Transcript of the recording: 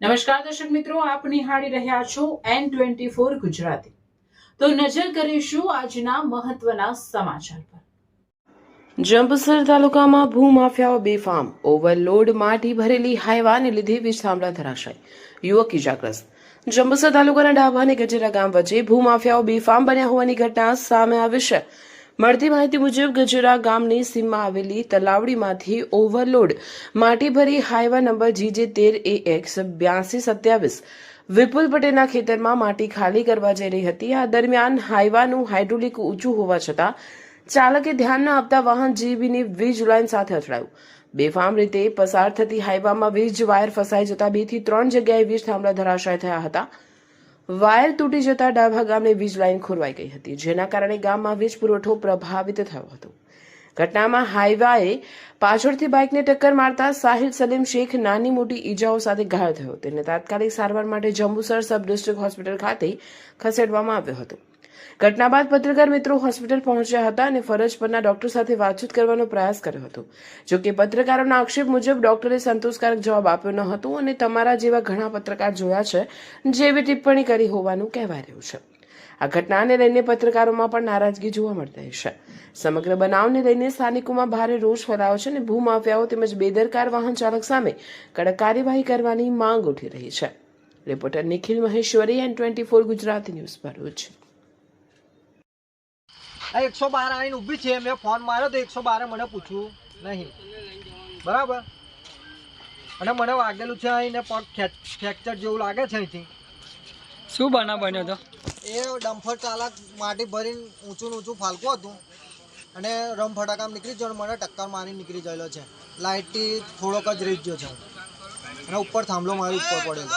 નમસ્કાર દર્શક મિત્રો, આપ નિહાળી રહ્યા છો N24 ગુજરાતી। તો નજર કરીશું આજના મહત્વના સમાચાર પર। જંબુસર તાલુકામાં ભૂમાફિયાઓ બેફામ, ઓવરલોડ માટી ભરેલી હાઈવાને લીધે વીજ થાંભલા ધરાશાય, યુવક ઇજાગ્રસ્ત। જંબુસર તાલુકાના ડાભા અને ગજેરા ગામ વચ્ચે ભૂમાફિયાઓ બેફામ બન્યા હોવાની ઘટના સામે આવી છે। મળતી માહિતી મુજબ ગજેરા ગામની સીમમાં આવેલી તલાવડીમાંથી ઓવરલોડ માટી ભરી હાઈવા નંબર GJ13AX 8227 વિપુલ પટેલના ખેતરમાં માટી ખાલી કરવા જઈ રહી હતી। આ દરમિયાન હાઈવાનું હાઇડ્રોલિક ઊંચું હોવા છતાં ચાલકે ધ્યાન ન આપતા વાહન જીબીની વીજ લાઇન સાથે અથડાયું। બેફામ રીતે પસાર થતી હાઈવામાં વીજ વાયર ફસાઈ જતા 2 થી 3 જગ્યાએ વીજ થાંભલા ધરાશાય થયા હતા। વાયર તૂટી જતા ડાભા ગામની વીજ લાઇન ખોરવાઈ ગઈ હતી, જેના કારણે ગામમાં વીજ પુરવઠો પ્રભાવિત થયો હતો। ઘટનામાં હાઈવાએ પાછળથી બાઇકને ટક્કર મારતા સાહિલ સલીમ શેખ નાની મોટી ઈજાઓ સાથે ઘાયલ થયો। તેને તાત્કાલિક સારવાર માટે જંબુસર સબ ડિસ્ટ્રિક્ટ હોસ્પિટલ ખાતે ખસેડવામાં આવ્યો હતો। ઘટના બાદ પત્રકાર મિત્રો હોસ્પિટલ પહોંચ્યા હતા અને ફરજ પરના ડોક્ટર સાથે વાતચીત કરવાનો પ્રયાસ કર્યો હતો। જોકે પત્રકારોના આક્ષેપ મુજબ ડોક્ટરે સંતોષકારક જવાબ આપ્યો ન હતો અને તમારા જેવા ઘણા પત્રકાર જોયા છે જેવી ટિપ્પણી કરી હોવાનું કહેવાય રહ્યું છે। આ ઘટનાને લઈને પત્રકારોમાં પણ નારાજગી જોવા મળતી છે। સમગ્ર બનાવને લઈને સ્થાનિકોમાં ભારે રોષ ફેલાયો છે અને ભૂમાફિયાઓ તેમજ બેદરકાર વાહન ચાલક સામે કડક કાર્યવાહી કરવાની માંગ ઉઠી રહી છે। Reporter Nikhil Maheshwari, N24 Gujarati news Bharuch. 112 આવીને ઊભી છે। મેં ફોન માર્યો તો 112 મને પૂછ્યું નહીં, બરાબર। અને મને વાગેલું છે અહીંને પગ ફ્રેક્ચર જેવું લાગે છે। અહીંથી શું બનાવ બન્યો હતો? એ ડમ્ફર ચાલક માટી ભરીને ઊંચું ફાલકું હતું અને રમ ફટાકામ નીકળી ગયો, મને ટક્કર મારી નીકળી ગયેલો છે। લાઇટથી થોડોક જ રહી ગયો છે અને ઉપર થાંભલો મારી ઉપર પડેલો।